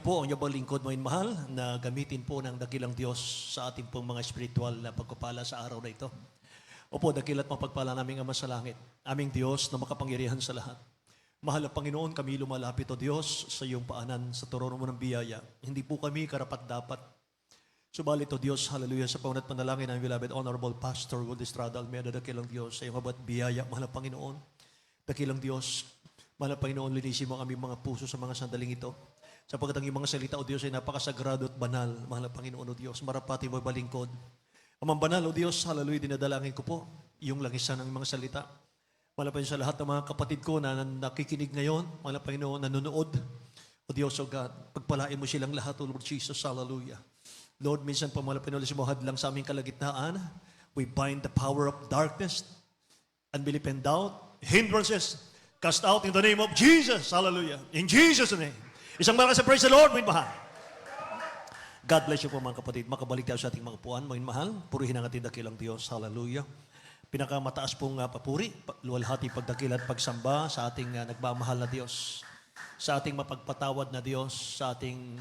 Po ang yabang lingkod mo mahal na gamitin po ng dakilang Diyos sa ating pong mga spiritual na pagpapala sa araw na ito. Opo, dakilat mapagpala naming Ama sa langit, aming Diyos na makapangyarihan sa lahat. Mahal na Panginoon, kami lumalapit o Diyos sa iyong paanan, sa trono mo ng biyaya. Hindi po kami karapat-dapat. Subalit o Diyos, hallelujah, sa paunat panalangin ng beloved Honorable Pastor Wood Estrada Almeida, dakilang Diyos, sa iyong abat biyaya, mahal na Panginoon. Dakilang Diyos, mahal na Panginoon, linisin mo ang aming mga puso sa mga sandaling ito. Sapagkat ang iyong mga salita, O Diyos, ay napakasagrado at banal. Mahal na Panginoon, O Diyos, marapati mo balingkod. Amang banal, O Diyos, hallelujah, dinadalangin ko po yung langisan ng mga salita. Mahal na Panginoon, sa lahat ng mga kapatid ko na nakikinig ngayon, mahal na Panginoon, nanonood, O Diyos, O God, pagpalain mo silang lahat, O Lord Jesus, hallelujah. Lord, minsan po, mahal na Panginoon, sumuhad lang sa aming kalagitnaan. We bind the power of darkness, unbelief and doubt, hindrances, cast out in the name of Jesus, hallelujah. In Jesus' name. Isang malakas sa praise the Lord, mga mahal. God bless you po mga kapatid. Makabalik tayo sa ating mga upuan, mga mahal. Purihin ang ating dakilang Diyos. Hallelujah. Pinakamataas pong papuri, luwalhati pagdakil at pagsamba sa ating nagmamahal na Diyos. Sa ating mapagpatawad na Diyos. Sa ating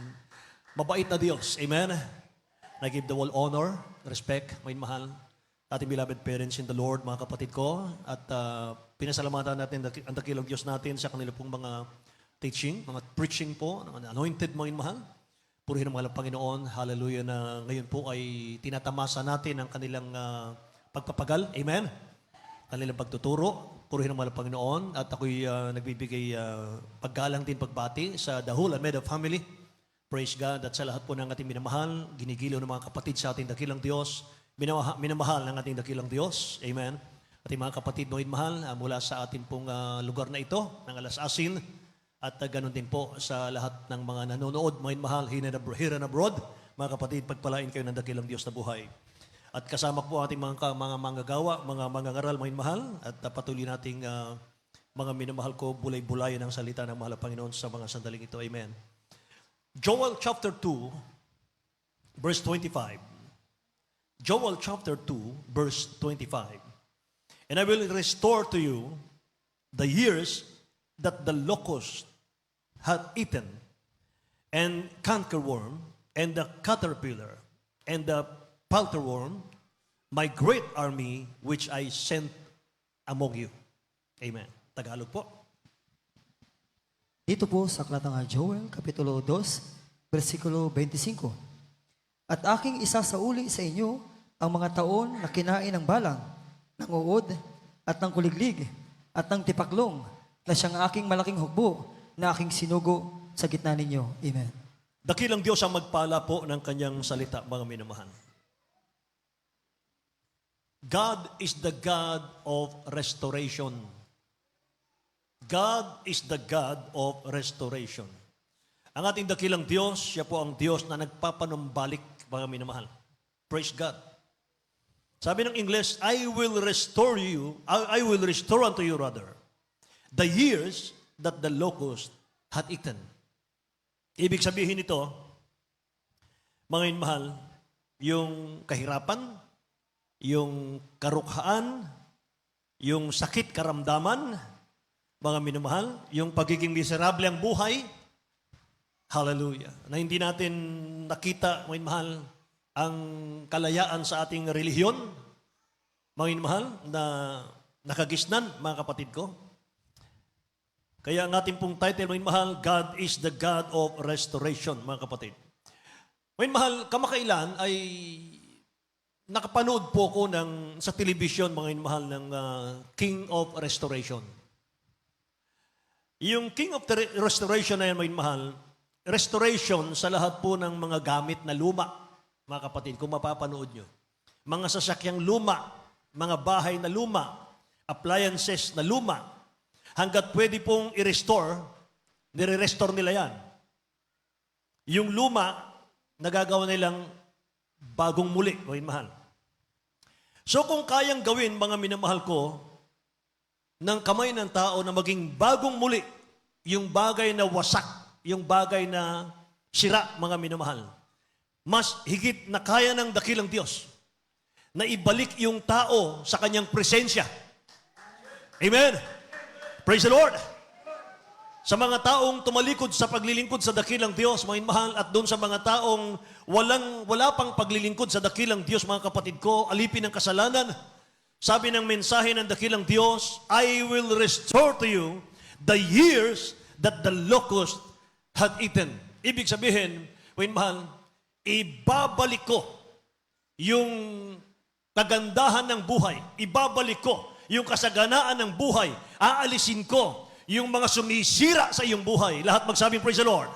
mabait na Diyos. Amen. I give the whole honor, respect, mga mahal. Ating beloved parents in the Lord, mga kapatid ko. At pinasalamatan natin ang dakilang Diyos natin sa kanila pong mga teaching, mga preaching po, ng anointed mga mahal. Purihin ang mga Panginoon, hallelujah, na ngayon po ay tinatamasa natin ang kanilang pagpapagal, amen? Kanilang pagtuturo, purihin ang mga Panginoon, at ako'y nagbibigay paggalang din pagbati sa the whole Almeida family. Praise God, at sa lahat po ng ating minamahal, ginigilaw ng mga kapatid sa ating dakilang Diyos, minamahal ng ating dakilang Diyos, amen? Ating mga kapatid mga mahal, mula sa ating pong lugar na ito, ng Alas Asin, at ganun din po sa lahat ng mga nanonood, mga mahal, here and abroad. Mga kapatid, pagpalain kayo ng dakilang Diyos na buhay. At kasama po ating mga manggagawa, mga mangangaral, mga mahal, at patuloy nating mga minamahal ko, bulay-bulayan ang salita ng mahal na Panginoon sa mga sandaling ito. Amen. Joel chapter 2, verse 25. Joel chapter 2, verse 25. And I will restore to you the years that the locust hath eaten, and cankerworm, and the caterpillar, and the palterworm, my great army which I sent among you. Amen. Tagalog po. Dito po sa aklat ng Joel, Kapitulo 2, versikulo 25. At aking isasauli sa inyo ang mga taon na kinain ng balang, ng uod, at ng kuliglig, at ng tipaklong, na siyang aking malaking hukbo, na aking sinugo sa gitna ninyo. Amen. Dakilang Diyos ang magpala po ng kanyang salita, mga minamahal. God is the God of restoration. God is the God of restoration. Ang ating dakilang Diyos, siya po ang Diyos na nagpapanumbalik, mga minamahal. Praise God. Sabi ng English, I will restore unto you rather, the years that the locust had eaten. Ibig sabihin nito, mga mahal, yung kahirapan, yung karukhaan, yung sakit karamdaman, mga minamahal, yung pagiging miserable ang buhay, hallelujah, na hindi natin nakita, mga mahal, ang kalayaan sa ating relihiyon, mga mahal, na nakagisnan, mga kapatid ko. Kaya ang ating pong title, mga mahal, God is the God of restoration, mga kapatid. Mga mahal, kamakailan ay nakapanood po ko sa television, mga mahal, ng King of Restoration. Yung King of Restoration na yan, mga mahal, restoration sa lahat po ng mga gamit na luma, mga kapatid, kung mapapanood nyo. Mga sasakyang luma, mga bahay na luma, appliances na luma, hanggat pwede pong i-restore, nire-restore nila yan. Yung luma, nagagawa nilang bagong muli, mga mahal. So kung kayang gawin, mga minamahal ko, ng kamay ng tao na maging bagong muli, yung bagay na wasak, yung bagay na sira, mga minamahal, mas higit na kaya ng dakilang Diyos na ibalik yung tao sa kanyang presensya. Amen. Praise the Lord. Sa mga taong tumalikod sa paglilingkod sa dakilang Diyos, mga mahal, at doon sa mga taong wala pang paglilingkod sa dakilang Diyos, mga kapatid ko, alipin ng kasalanan. Sabi ng mensahe ng dakilang Diyos, I will restore to you the years that the locust had eaten. Ibig sabihin, mga mahal, ibabalik ko yung kagandahan ng buhay. Ibabalik ko yung kasaganaan ng buhay. Aalisin ko yung mga sumisira sa iyong buhay. Lahat magsabing, praise the Lord.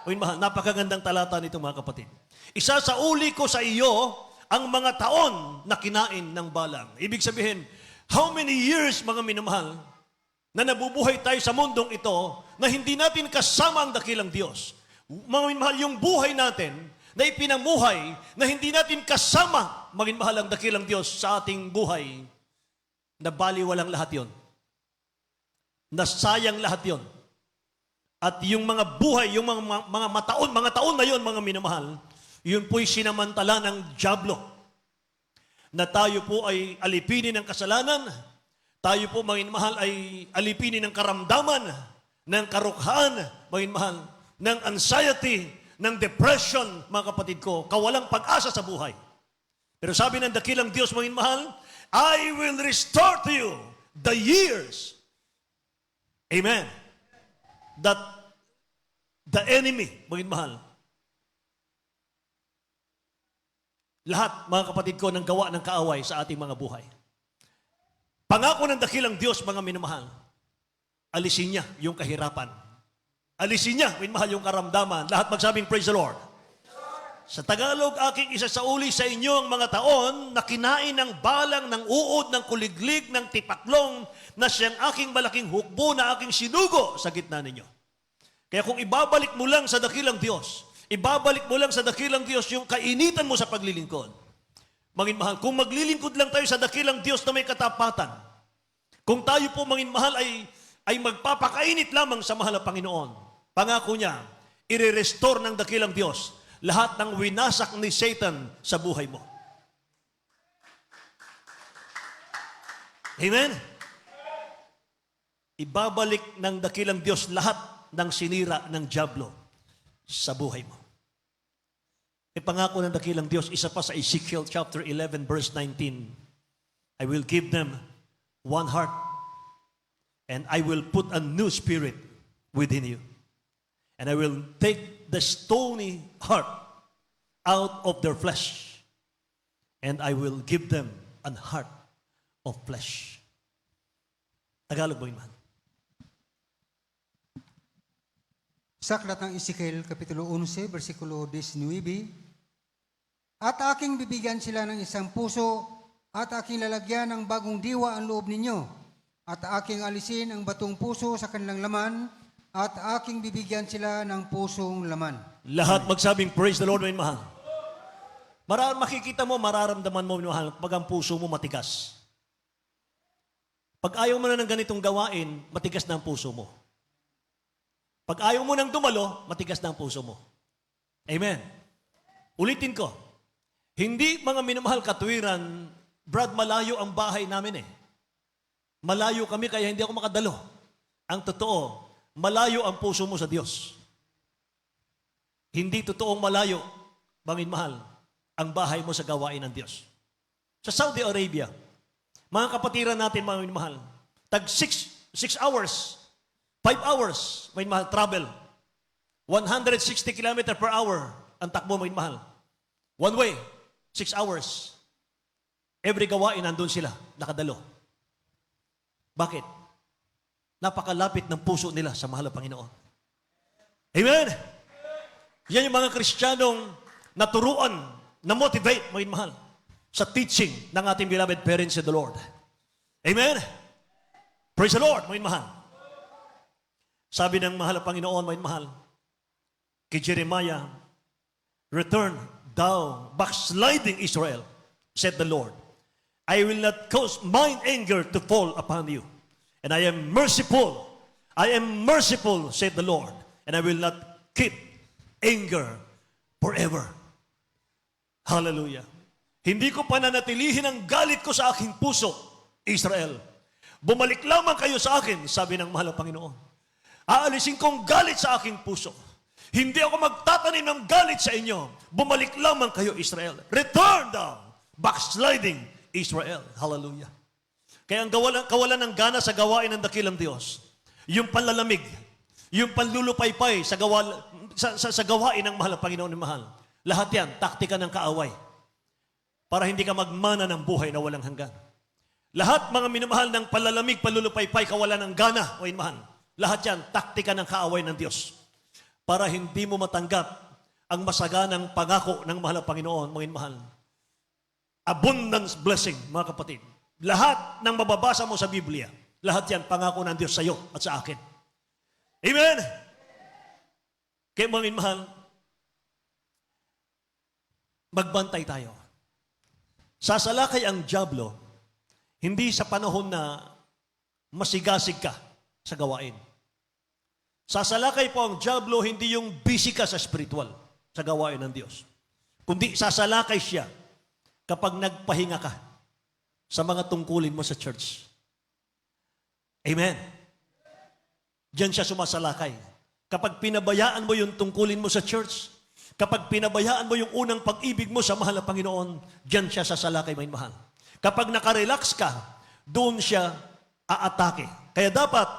Uy, mahal, napakagandang talata nito, mga kapatid. Isasauli ko sa iyo ang mga taon na kinain ng balang. Ibig sabihin, how many years, mga minamahal, na nabubuhay tayo sa mundong ito na hindi natin kasama ang dakilang Diyos. Mga minamahal, yung buhay natin na ipinamuhay na hindi natin kasama, mga minamahal, ang dakilang Diyos sa ating buhay, na baliwalang lahat yon. Nasayang lahat yon. At yung mga buhay, yung mga taon na yon, mga minamahal, yun po'y sinamantala ng dyablo. Na tayo po ay alipinin ng kasalanan, tayo po, mga minamahal, ay alipinin ng karamdaman, ng karukhaan, mga minamahal, ng anxiety, ng depression, mga kapatid ko, kawalang pag-asa sa buhay. Pero sabi ng dakilang Diyos, mga minamahal, I will restore to you the years, amen, that the enemy, mga mahal, lahat, mga kapatid ko, ng gawa ng kaaway sa ating mga buhay. Pangako ng dakilang Diyos, mga minamahal, alisin niya yung kahirapan. Alisin niya, minamahal, yung karamdaman. Lahat magsabing, praise the Lord. Sa Tagalog, aking isasauli sa inyo ang mga taon na kinain ng balang, ng uod, ng kuliglig, ng tipaklong, na siyang aking malaking hukbo na aking sinugo sa gitna ninyo. Kaya kung ibabalik mo lang sa dakilang Diyos, ibabalik mo lang sa dakilang Diyos yung kainitan mo sa paglilingkod. Mangin mahal, kung maglilingkod lang tayo sa dakilang Diyos na may katapatan, kung tayo po, mangin mahal, ay magpapakainit lamang sa mahal na Panginoon, pangako niya, i-restore ng dakilang Diyos lahat ng winasak ni Satan sa buhay mo. Amen? Ibabalik ng dakilang Diyos lahat ng sinira ng dyablo sa buhay mo. Ipangako ng dakilang Diyos, isa pa sa Ezekiel chapter 11 verse 19, I will give them one heart and I will put a new spirit within you. And I will take the stony heart out of their flesh and I will give them an heart of flesh. Tagalog mo yun, man. Sa aklat ng Ezekiel, Kapitulo 11, versikulo 19, at aking bibigyan sila ng isang puso, at aking lalagyan ng bagong diwa ang loob ninyo, at aking alisin ang batong puso sa kanilang laman, at aking bibigyan sila ng pusong laman. Lahat magsabing, praise the Lord, my mahal. Makikita mo, mararamdaman mo, mahal, pag ang puso mo matigas. Pag ayaw mo na ng ganitong gawain, matigas na ang puso mo. Pag ayaw mo nang dumalo, matigas na ang puso mo. Amen. Ulitin ko. Hindi, mga minamahal, katuwiran, Brad, malayo ang bahay namin eh. Malayo kami kaya hindi ako makadalo. Ang totoo, malayo ang puso mo sa Diyos. Hindi totoong malayo, mga minamahal, ang bahay mo sa gawain ng Diyos. Sa Saudi Arabia, mga kapatiran natin, mga minamahal, tag 6 hours, 5 hours, may mahal, travel. 160 km per hour ang takbo, may mahal. One way, 6 hours. Every gawain, nandun sila, nakadalo. Bakit? Napakalapit ng puso nila sa mahal na Panginoon. Amen? Yan yung mga Kristiyanong naturuan, na-motivate, may mahal, sa teaching ng ating beloved parents in the Lord. Amen? Praise the Lord, may mahal. Sabi ng mahal na Panginoon, may mahal, kay Jeremiah, return thou, backsliding Israel, said the Lord. I will not cause mine anger to fall upon you. And I am merciful. I am merciful, said the Lord. And I will not keep anger forever. Hallelujah. Hindi ko pananatilihin ang galit ko sa aking puso, Israel. Bumalik lamang kayo sa akin, sabi ng mahal na Panginoon. Aalisin kong galit sa aking puso. Hindi ako magtatanim ng galit sa inyo. Bumalik lamang kayo, Israel. Return thou, backsliding Israel. Hallelujah. Kaya ang kawalan ng gana sa gawain ng dakilang Diyos, yung panlalamig, yung panlulupaypay sa gawain ng mahal na Panginoon ni mahal. Lahat yan, taktika ng kaaway. Para hindi ka magmana ng buhay na walang hanggan. Lahat mga minamahal ng panlalamig, panlulupaypay, kawalan ng gana, o mahal. Lahat yan, taktika ng kaaway ng Diyos. Para hindi mo matanggap ang masaganang pangako ng mahal na Panginoon, mga mahal. Abundance blessing, mga kapatid. Lahat ng mababasa mo sa Biblia, lahat yan pangako ng Diyos sa iyo at sa akin. Amen? Kaya mga mahal, magbantay tayo. Sasalakay ang dyablo, hindi sa panahon na masigasig ka sa gawain. Sasalakay po ang dyablo, hindi yung busy ka sa spiritual, sa gawain ng Diyos. Kundi sasalakay siya kapag nagpahinga ka sa mga tungkulin mo sa church. Amen. Diyan siya sumasalakay. Kapag pinabayaan mo yung tungkulin mo sa church, kapag pinabayaan mo yung unang pag-ibig mo sa mahal na Panginoon, diyan siya sasalakay, may mahal. Kapag nakarelax ka, doon siya aatake. Kaya dapat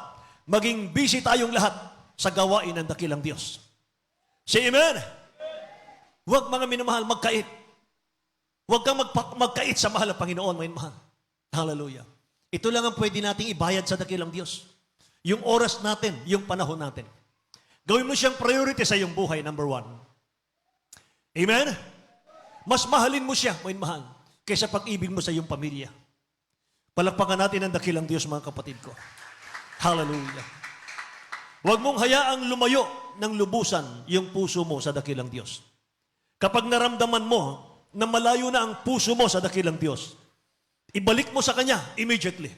maging busy tayong lahat sa gawain ng dakilang Diyos. Say amen. Huwag mga minamahal magkait. Huwag kang magkait sa mahal na Panginoon, may mahal. Hallelujah. Ito lang ang pwede nating ibayad sa dakilang Diyos. Yung oras natin, yung panahon natin. Gawin mo siyang priority sa iyong buhay, number 1. Amen? Mas mahalin mo siya, may mahal, kaysa pag-ibig mo sa iyong pamilya. Palakpakan natin ang dakilang Diyos, mga kapatid ko. Hallelujah. Huwag mong hayaang lumayo ng lubusan yung puso mo sa dakilang Diyos. Kapag naramdaman mo na malayo na ang puso mo sa dakilang Diyos, ibalik mo sa Kanya immediately.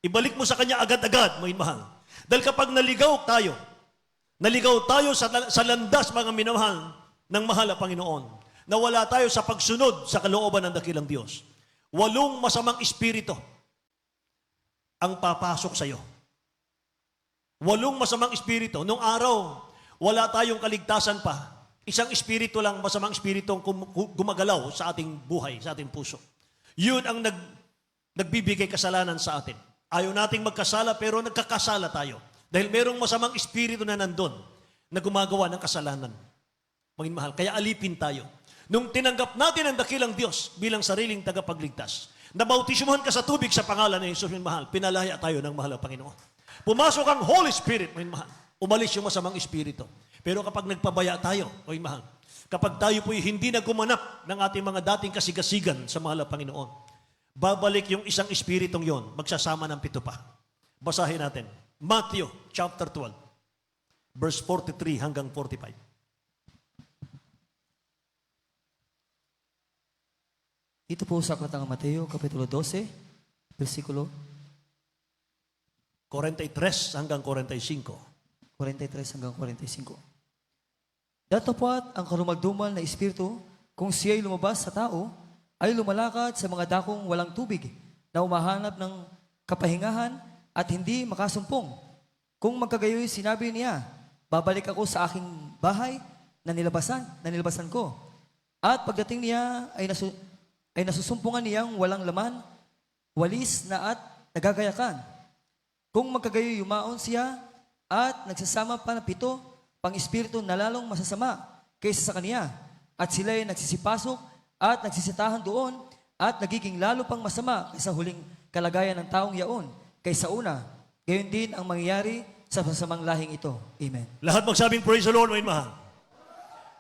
Ibalik mo sa Kanya agad-agad, may mahal. Dahil kapag naligaw tayo sa landas, mga minamahal, ng mahal na Panginoon, na wala tayo sa pagsunod sa kalooban ng dakilang Diyos, 8 masamang espiritu ang papasok sa iyo. 8 masamang espiritu. Nung araw, wala tayong kaligtasan pa. Isang espiritu lang, masamang espiritu ang gumagalaw sa ating buhay, sa ating puso. Yun ang nagbibigay kasalanan sa atin. Ayaw nating magkasala, pero nagkakasala tayo. Dahil merong masamang espiritu na nandun na gumagawa ng kasalanan. Mga mahal, kaya alipin tayo. Nung tinanggap natin ang dakilang Diyos bilang sariling tagapagligtas, nabautismuhan ka sa tubig sa pangalan ni Jesus, mga mahal, pinalaya tayo ng mahal na Panginoon. Pumasok ang Holy Spirit, mga mahal. Umalis yung masamang espiritu. Pero kapag nagpabaya tayo, mga mahal, kapag tayo po'y hindi na gumanap ng ating mga dating kasigasigan sa mahal na Panginoon, babalik yung isang espiritong yon, magsasama ng 7 pa. Basahin natin. Matthew chapter 12, verse 43 hanggang 45. Ito po sa Aklat ng Mateo, Kapitulo 12, versikulo 43 hanggang 45. 43 hanggang 45. Datapwat ang karumaldumal na espiritu, kung siya'y lumabas sa tao, ay lumalakad sa mga dakong walang tubig na umahanap ng kapahingahan at hindi makasumpong. Kung magkagayoy sinabi niya, babalik ako sa aking bahay na nilabasan ko. At pagdating niya ay nasusumpungan niyang walang laman, walis na at nagagayakan. Kung magkagayoy yumaon siya at nagsasama pa ng 7 pang espiritu na lalong masasama kaysa sa kaniya, at sila'y nagsisipasok at nagsisitahan doon at nagiging lalo pang masama kaysa huling kalagayan ng taong yaon kaysa una. Gayon din ang mangyayari sa masamang lahing ito. Amen. Lahat magsabing praise the Lord, my mahal.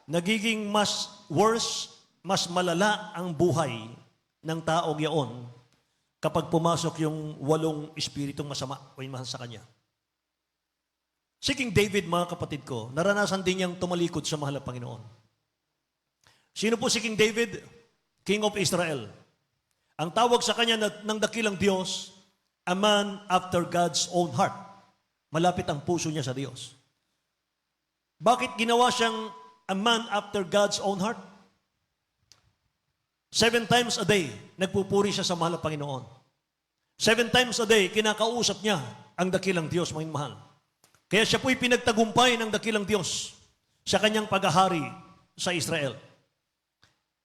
Nagiging mas worse, mas malala ang buhay ng taong yaon kapag pumasok yung 8 espiritong masama o mahal sa kanya. Si King David, mga kapatid ko, naranasan din niyang tumalikod sa mahal na Panginoon. Sino po si King David? King of Israel. Ang tawag sa kanya ng dakilang Diyos, a man after God's own heart. Malapit ang puso niya sa Diyos. Bakit ginawa siyang a man after God's own heart? 7 times a day, nagpupuri siya sa mahal na Panginoon. 7 times a day, kinakausap niya ang dakilang Diyos, mga mahal. Kaya siya po'y pinagtagumpay ng dakilang Diyos sa kanyang paghahari sa Israel.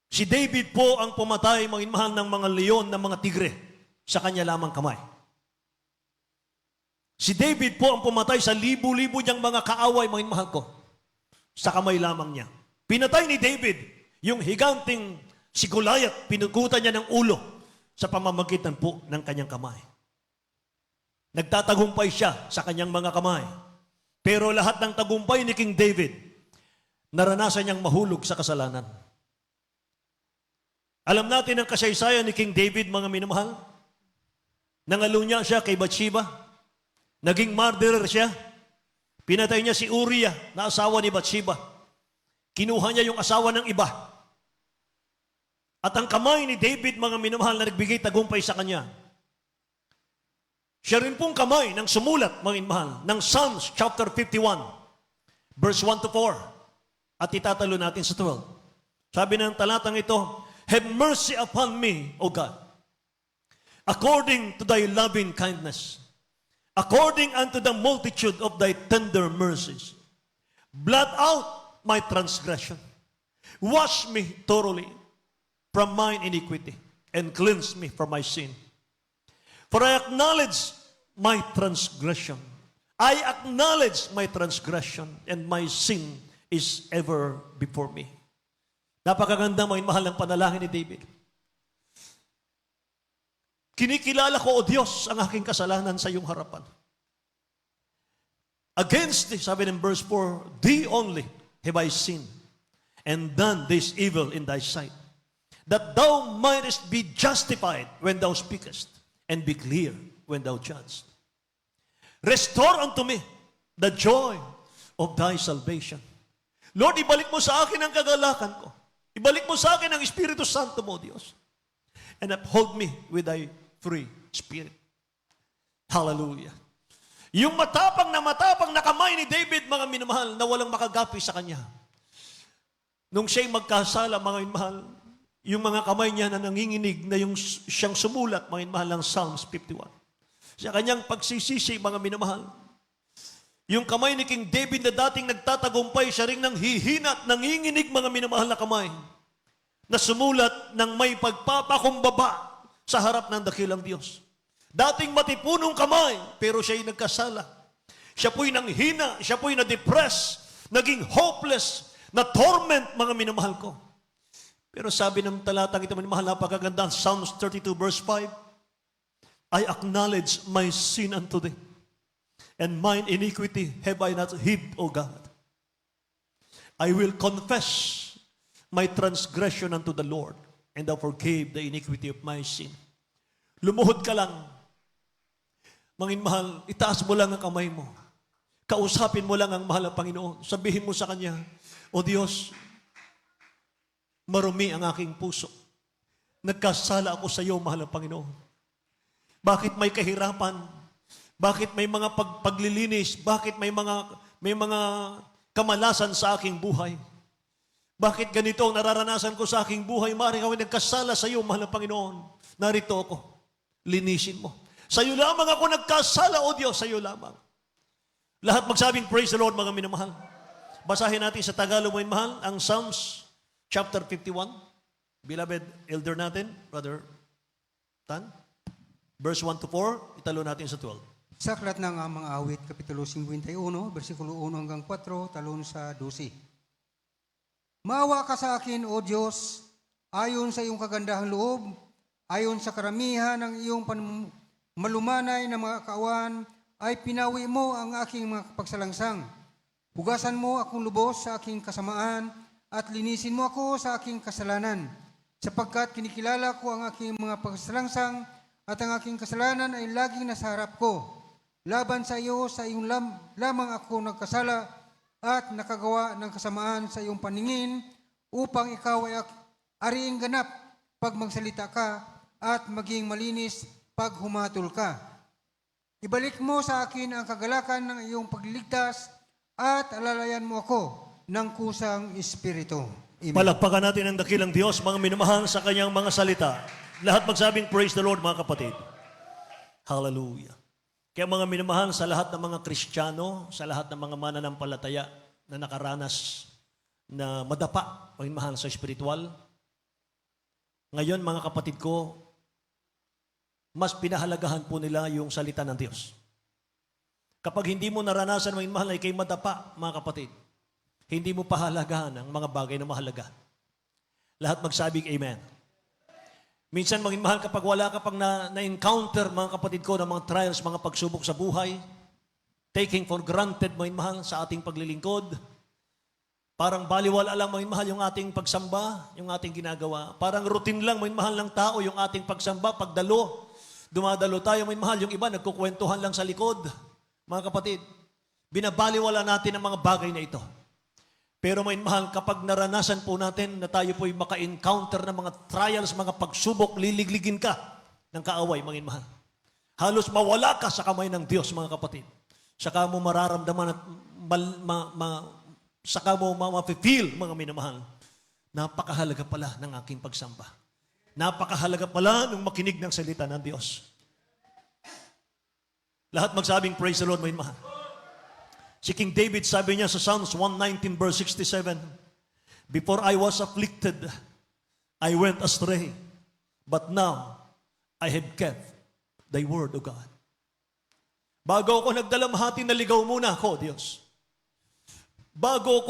Si David po ang pumatay, mga inmahal, ng mga leon, ng mga tigre sa kanya lamang kamay. Si David po ang pumatay sa libu-libu niyang mga kaaway, mga inmahal ko, sa kamay lamang niya. Pinatay ni David yung higanting si Goliath, pinugutan niya ng ulo sa pamamagitan po ng kanyang kamay. Nagtatagumpay siya sa kanyang mga kamay. Pero lahat ng tagumpay ni King David, naranasan niyang mahulog sa kasalanan. Alam natin ang kasaysayan ni King David, mga minamahal. Nangalunya siya kay Bathsheba. Naging murderer siya. Pinatay niya si Uriah na asawa ni Bathsheba. Kinuha niya yung asawa ng iba. At ang kamay ni David, mga minamahal, na nagbigay tagumpay sa kanya. Siya rin pong kamay ng sumulat, mga minamahal, ng Psalms chapter 51, verse 1 to 4. At itatalo natin sa 12. Sabi ng talatang ito, have mercy upon me, O God, according to thy loving kindness, according unto the multitude of thy tender mercies. Blot out my transgression. Wash me thoroughly from mine iniquity, and cleanse me from my sin. For I acknowledge my transgression. I acknowledge my transgression, and my sin is ever before me. Napakaganda, mga mahal ng panalangin ni David. Kinikilala ko, O Diyos, ang aking kasalanan sa iyong harapan. Against thee, sabi ng verse 4, thee only have I sinned, and done this evil in thy sight, that thou mightest be justified when thou speakest, and be clear when thou judgest. Restore unto me the joy of thy salvation. Lord, ibalik mo sa akin ang kagalakan ko. Ibalik mo sa akin ang Espiritu Santo mo, Diyos. And uphold me with thy free spirit. Hallelujah. Yung matapang na kamay ni David, mga minamahal, na walang makagapi sa kanya. Nung siya'y magkasala, mga minamahal, yung mga kamay niya na nanginginig na yung siyang sumulat, mga minamahal, ng Psalms 51. Sa kanyang pagsisisi, mga minamahal, yung kamay ni King David na dating nagtatagumpay, siya ring nang hihina at nanginginig, mga minamahal na kamay, na sumulat ng may pagpapakumbaba sa harap ng dakilang Diyos. Dating matipunong kamay, pero siya'y nagkasala. Siya po'y nanghina, siya po'y na-depress, naging hopeless, na torment, mga minamahal ko. Pero sabi ng talatang ito, minamahal, napakaganda, Psalms 32 verse 5, I acknowledge my sin unto thee, and mine iniquity have I not hid, O God. I will confess my transgression unto the Lord, and thou forgave the iniquity of my sin. Lumuhod ka lang. Mangin mahal, itaas mo lang ang kamay mo. Kausapin mo lang ang mahal na Panginoon. Sabihin mo sa Kanya, O Diyos, marumi ang aking puso. Nagkasala ako sa iyo, mahal na Panginoon. Bakit may kahirapan? Bakit may mga paglilinis? Bakit may mga kamalasan sa aking buhay? Bakit ganito ang nararanasan ko sa aking buhay? Maaaring ako nagkasala sa iyo, mahal na Panginoon. Narito ako. Linisin mo. Sa iyo lamang ako nagkasala, O Diyos, sa iyo lamang. Lahat magsabing, praise the Lord, mga minamahal. Basahin natin sa Tagalog, mga minamahal, ang Psalms chapter 51. Beloved elder natin, Brother Tan. Verse 1 to 4, italo natin sa 12. Sa aklat ng mga awit, Kapitulo 51, versikulo 1 hanggang 4, talon sa 12. Maawa ka sa akin, O Diyos, ayon sa iyong kagandahang loob, ayon sa karamihan ng iyong malumanay na mga kaawan, ay pinawi mo ang aking mga pagsalangsang. Hugasan mo akong lubos sa aking kasamaan at linisin mo ako sa aking kasalanan, sapagkat kinikilala ko ang aking mga pagsalangsang at ang aking kasalanan ay laging nasa harap ko. Laban sa iyo, sa iyong lamang ako nagkasala at nakagawa ng kasamaan sa iyong paningin upang ikaw ay ariing ganap pag magsalita ka at maging malinis pag humatol ka. Ibalik mo sa akin ang kagalakan ng iyong pagliligtas at alalayan mo ako ng kusang espiritu. Amen. Palakpakan natin ang dakilang Diyos, mga minamahal, sa kanyang mga salita. Lahat magsabing, praise the Lord, mga kapatid. Hallelujah. Kaya mga minamahal, sa lahat ng mga Kristiyano, sa lahat ng mga mananampalataya na nakaranas na madapa, mga minamahal, sa spiritual, ngayon mga kapatid ko, mas pinahalagahan po nila yung salita ng Diyos. Kapag hindi mo naranasan, mga minamahal, ay kay madapa, mga kapatid, hindi mo pahalagahan ang mga bagay na mahalaga. Lahat magsabing amen. Minsan, maging mahal, kapag wala ka pang na-encounter, mga kapatid ko, ng mga trials, mga pagsubok sa buhay, taking for granted, maging mahal, sa ating paglilingkod, parang baliwala lang, maging mahal, yung ating pagsamba, yung ating ginagawa. Parang routine lang, maging mahal, ng tao, yung ating pagsamba, pagdalo, dumadalo tayo, maging mahal, yung iba, nagkukwentuhan lang sa likod. Mga kapatid, binabaliwala natin ang mga bagay na ito. Pero may mahal, kapag naranasan po natin na tayo po'y maka-encounter ng mga trials, mga pagsubok, liligligin ka ng kaaway, mga mahal. Halos mawala ka sa kamay ng Diyos, mga kapatid. Saka mo mararamdaman at saka mo ma-feel, mga minamahal, napakahalaga pala ng aking pagsamba. Napakahalaga pala nung makinig ng salita ng Diyos. Lahat magsabing, praise the Lord, mga mahal. Si King David, sabi niya sa Psalms 119 verse 67, "Before I was afflicted, I went astray, but now I have kept thy word, O God." Bago ako nagdalamhati, naligaw muna ako, Diyos. Bago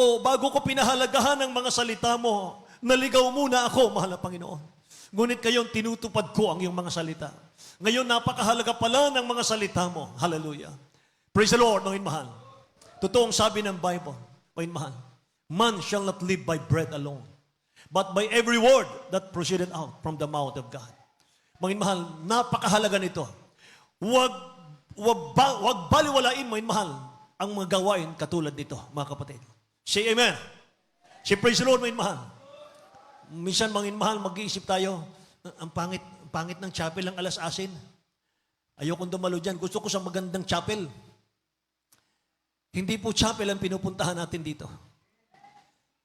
ko pinahalagahan ang mga salita mo, naligaw muna ako, mahal na Panginoon. Ngunit ngayon, tinutupad ko ang iyong mga salita. Ngayon, napakahalaga pala ng mga salita mo. Hallelujah. Praise the Lord, mga mahal. Totoong sabi ng Bible, mga mahal, man shall not live by bread alone, but by every word that proceeded out from the mouth of God. Mga mahal, napakahalaga nito. Wag baliwalain, mga mahal, ang mga gawain katulad nito, mga kapatid. Say amen. Say praise the Lord, mga mahal. Minsan, mga mahal, mag-iisip tayo, ang pangit ng chapel ng Alas-Asin. Ayokong dumalo dyan. Gusto ko sa magandang chapel. Hindi po chapel ang pinupuntahan natin dito.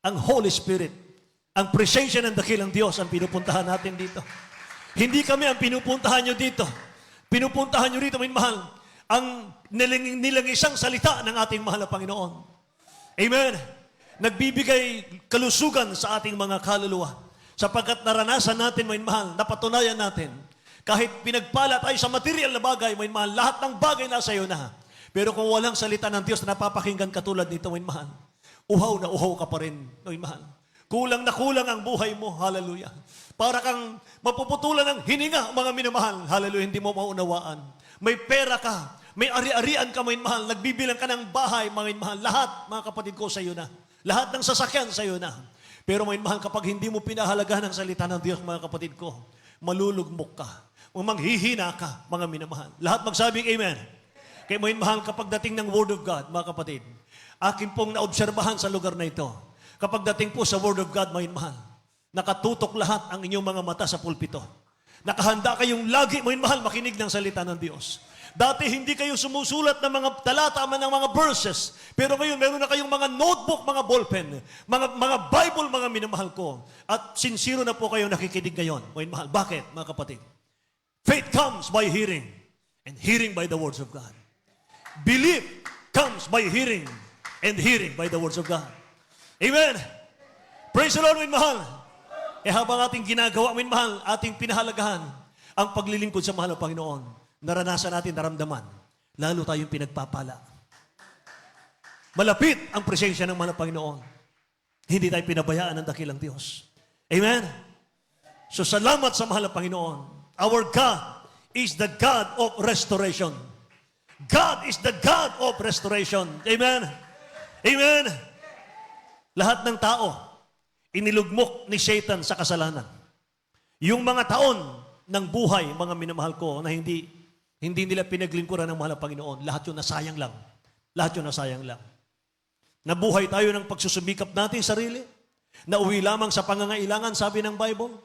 Ang Holy Spirit, ang presensya ng dakilang Diyos ang pinupuntahan natin dito. Hindi kami ang pinupuntahan nyo dito. Pinupuntahan nyo rito, may mahal, ang nilangisang salita ng ating mahal na Panginoon. Amen. Nagbibigay kalusugan sa ating mga kaluluwa. Sapagkat naranasan natin, may mahal, napatunayan natin, kahit pinagpala tayo sa material na bagay, may mahal, lahat ng bagay nasa iyo na. Pero kung walang salita ng Diyos na napapakinggan katulad nito, may mahal, uhaw na uhaw ka pa rin, may mahal. Kulang na kulang ang buhay mo, hallelujah. Para kang mapuputulan ng hininga, mga minamahal, hallelujah, hindi mo maunawaan. May pera ka, may ari-arian ka, may mahal, nagbibilang ka ng bahay, mga mahal, lahat, mga kapatid ko, sa iyo na. Lahat ng sasakyan sa iyo na. Pero may mahal, kapag hindi mo pinahalagahan ang salita ng Diyos, mga kapatid ko, malulugmok ka, manghihina ka, mga minamahal. Lahat magsabing amen. Kaya may mahal, kapag dating ng Word of God, mga kapatid, akin pong naobserbahan sa lugar na ito, kapag dating po sa Word of God, may mahal, nakatutok lahat ang inyong mga mata sa pulpito. Nakahanda kayong lagi, may mahal, makinig ng salita ng Diyos. Dati hindi kayo sumusulat ng mga talata, ng mga verses, pero ngayon meron na kayong mga notebook, mga ballpen, mga Bible, mga minamahal ko. At sincero na po kayo nakikinig ngayon, may mahal. Bakit, mga kapatid? Faith comes by hearing, and hearing by the words of God. Belief comes by hearing, and hearing by the words of God. Amen. Praise the Lord, min mahal. Habang ating ginagawa, min mahal, ating pinahalagahan ang paglilingkod sa mahal na Panginoon, naranasan natin, naramdaman, lalo tayong pinagpapala. Malapit ang presensya ng mahal na Panginoon. Hindi tayo pinabayaan ng dakilang Diyos. Amen. So salamat sa mahal na Panginoon. Our God is the God of restoration. God is the God of restoration. Amen? Amen? Lahat ng tao, inilugmok ni Satan sa kasalanan. Yung mga taon ng buhay, mga minamahal ko, na hindi nila pinaglingkuran ng mahal na Panginoon, lahat yun nasayang lang. Lahat yun nasayang lang. Nabuhay tayo ng pagsusumikap natin sarili. Nauwi lamang sa pangangailangan, sabi ng Bible.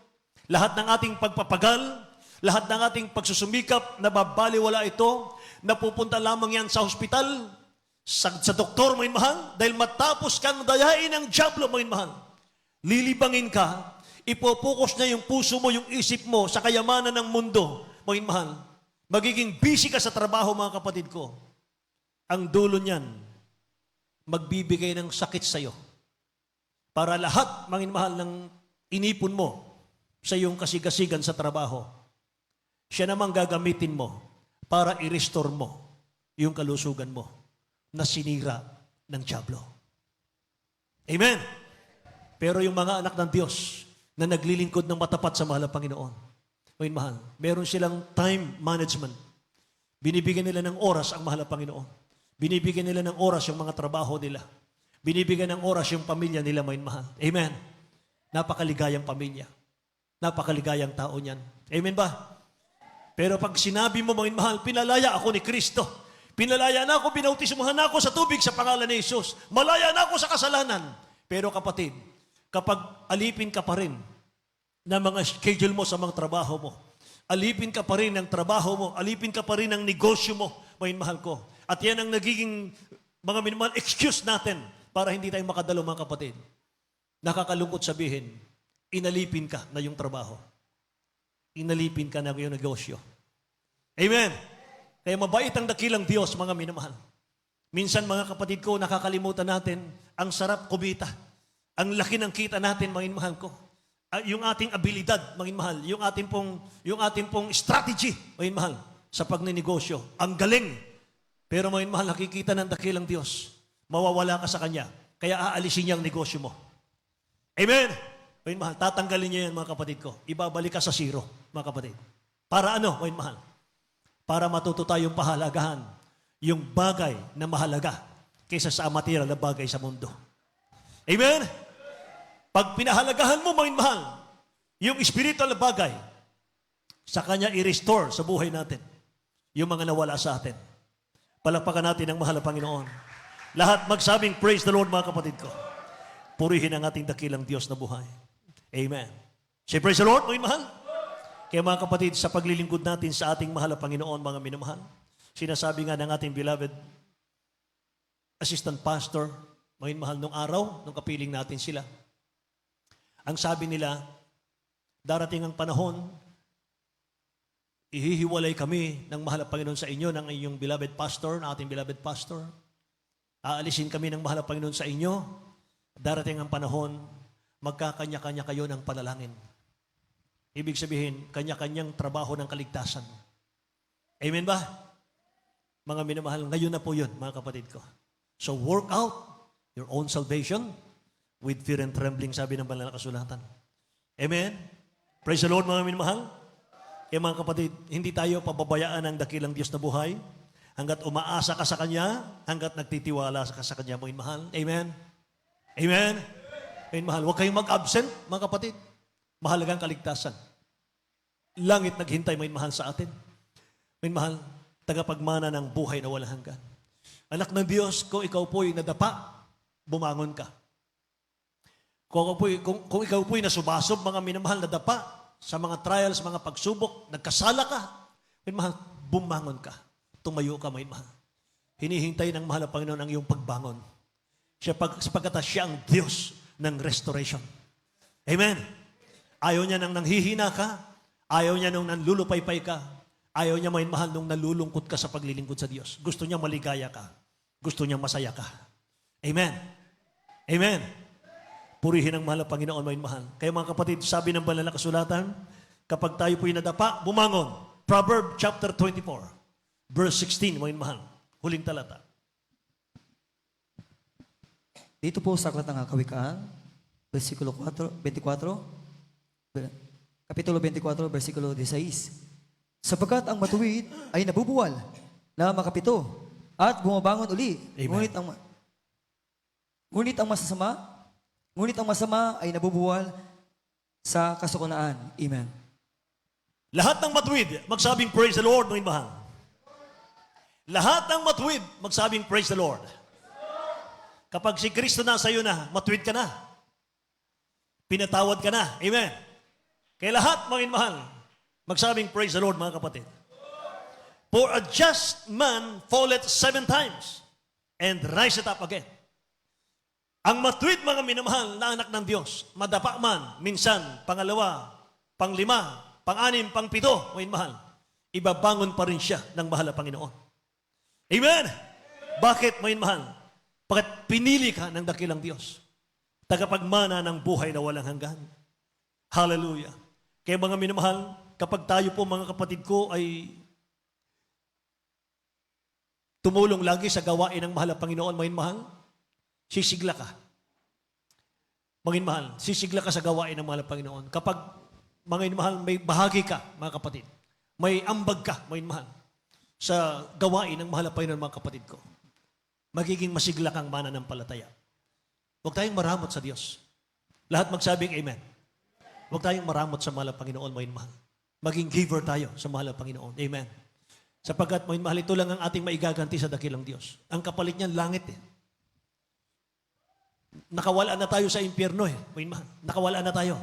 Lahat ng ating pagpapagal, lahat ng ating pagsusumikap, nababaliwala ito, napupunta lamang yan sa hospital, sa doktor, mga mahal, dahil matapos kang dayain ng diablo, mga mahal. Lilibangin ka, ipopokus na yung puso mo, yung isip mo, sa kayamanan ng mundo, mga mahal. magiging busy ka sa trabaho, mga kapatid ko, ang dulo niyan, magbibigay ng sakit sa iyo. Para lahat, mga mahal, ng inipon mo sa iyong kasigasigan sa trabaho, siya namang gagamitin mo para i-restore mo yung kalusugan mo na sinira ng dyablo. Amen? Pero yung mga anak ng Diyos na naglilingkod ng matapat sa mahal na Panginoon, mga mahal, meron silang time management. Binibigyan nila ng oras ang mahal na Panginoon. Binibigyan nila ng oras yung mga trabaho nila. Binibigyan ng oras yung pamilya nila, mga mahal. Amen? Napakaligayang pamilya. Napakaligayang tao niyan. Amen ba? Pero pag sinabi mo, mga mahal, pinalaya ako ni Kristo. Pinalaya na ako, binautismuhan na ako sa tubig sa pangalan ni Jesus. Malaya na ako sa kasalanan. Pero kapatid, kapag alipin ka pa rin ng mga schedule mo sa mga trabaho mo, alipin ka pa rin ng trabaho mo, alipin ka pa rin ng negosyo mo, mga mahal ko. At yan ang nagiging mga minimal excuse natin para hindi tayo makadalo, mga kapatid. Nakakalungkot sabihin, inalipin ka na yung trabaho. Inalipin ka na yung negosyo. Amen. Kaya mabait ang dakilang Diyos, mga minamahal. Minsan, mga kapatid ko, nakakalimutan natin ang sarap kumita. Ang laki ng kita natin, mga minamahal ko. Yung ating abilidad, mga minamahal. Yung ating pong strategy, mga minamahal, sa pagninegosyo. Ang galing. Pero mga minamahal, nakikita ng dakilang Diyos. Mawawala ka sa Kanya. Kaya aalisin niya ang negosyo mo. Amen. Mga minamahal, tatanggalin niya yan, mga kapatid ko. Ibabalik ka sa zero, mga kapatid. Para ano, mga minamahal? Para matuto tayong pahalagahan yung bagay na mahalaga kaysa sa material na bagay sa mundo. Amen? Pag pinahalagahan mo, mga mahal, yung spiritual na bagay, sa Kanya i-restore sa buhay natin yung mga nawala sa atin. Palakpakan natin ang mahal na Panginoon. Lahat magsabing, praise the Lord, mga kapatid ko. Purihin ang ating dakilang Diyos na buhay. Amen. Say, praise the Lord, mga mahal. Kaya mga kapatid, sa paglilingkod natin sa ating mahal na Panginoon, mga minamahal, sinasabi nga ng ating beloved assistant pastor, mga mahal, nung araw, nung kapiling natin sila, ang sabi nila, darating ang panahon, ihihiwalay kami ng mahal na Panginoon sa inyo, ng inyong beloved pastor, ng ating beloved pastor. Aalisin kami ng mahal na Panginoon sa inyo. Darating ang panahon, magkakanya-kanya kayo ng panalangin. Ibig sabihin, kanya-kanyang trabaho ng kaligtasan. Amen ba? Mga minamahal, ngayon na po yun, mga kapatid ko. So work out your own salvation with fear and trembling, sabi ng banal na kasulatan. Amen? Praise the Lord, mga minamahal. Kaya mga kapatid, hindi tayo pababayaan ng dakilang Diyos na buhay hanggat umaasa ka sa Kanya, hanggat nagtitiwala ka sa Kanya, mga minamahal. Amen? Amen? Amen, mahal. Huwag kayong mag-absent, mga kapatid. Mahalagang kaligtasan. Langit naghintay, may mahal sa atin. May mahal, tagapagmana ng buhay na walang hanggan. Anak ng Diyos, kung ikaw po'y nadapa, bumangon ka. Kung ikaw po'y nasubasob, mga minamahal, nadapa, sa mga trials, mga pagsubok, nagkasala ka, may mahal, bumangon ka. Tumayo ka, may mahal. Hinihintay ng mahal na Panginoon ang iyong pagbangon. Sapagkat siya ang Diyos ng restoration. Amen? Ayaw niya nang nanghihina ka. Ayaw niya nung nanlulupaypay ka. Ayaw niya, may mahal, nung nalulungkot ka sa paglilingkod sa Diyos. Gusto niya maligaya ka. Gusto niya masaya ka. Amen. Amen. Purihin ang mahal na Panginoon, may mahal. Kaya mga kapatid, sabi ng banal na kasulatan, kapag tayo po'y nadapa, bumangon. Proverbs chapter 24, verse 16, may mahal. Huling talata. Dito po sa Aklat ng Kawikaan, versikulo 24, Kapitulo 24, versikulo 16. Sapagkat ang matuwid ay nabubuwal na makapito at bumabangon uli. Amen. Ngunit ang masama ay nabubuwal sa kasukunaan. Amen. Lahat ng matuwid, magsabing praise the Lord, mga mahal. Lahat ng matuwid, magsabing praise the Lord. Kapag si Kristo na sa iyo na, matuwid ka na. Pinatawad ka na. Amen. Kaya lahat, mga mahal, magsabing praise the Lord, mga kapatid. For a just man falleth 7 times and riseth up again. Ang matuwid, mga minamahal na anak ng Diyos, madapa man, minsan, pangalawa, panglima, pang-anim, pang-7, mga mahal. ibabangon pa rin siya ng mahal na Panginoon. Amen! Bakit, mga mahal? Bakit pinili ka ng dakilang Diyos? Tagapagmana ng buhay na walang hanggan. Hallelujah! Kaya mga minamahal, kapag tayo po mga kapatid ko ay tumulong lagi sa gawain ng mahal na Panginoon, mga mahal, sisigla ka. Mga mahal, sisigla ka sa gawain ng mahal na Panginoon. Kapag mga mahal, may bahagi ka, mga kapatid. May ambag ka, mga mahal, sa gawain ng mahal na Panginoon, mga kapatid ko. Magiging masigla kang mananampalataya. Huwag tayong maramot sa Diyos. Lahat magsabing amen. Huwag tayong maramot sa mahal na Panginoon, mga mahal. Maging giver tayo sa mahal na Panginoon. Amen. Sapagkat, mga mahal, ito lang ang ating maigaganti sa dakilang Diyos. Ang kapalit niyan, langit eh. Nakawala na tayo sa impyerno eh. Mga mahal, nakawala na tayo.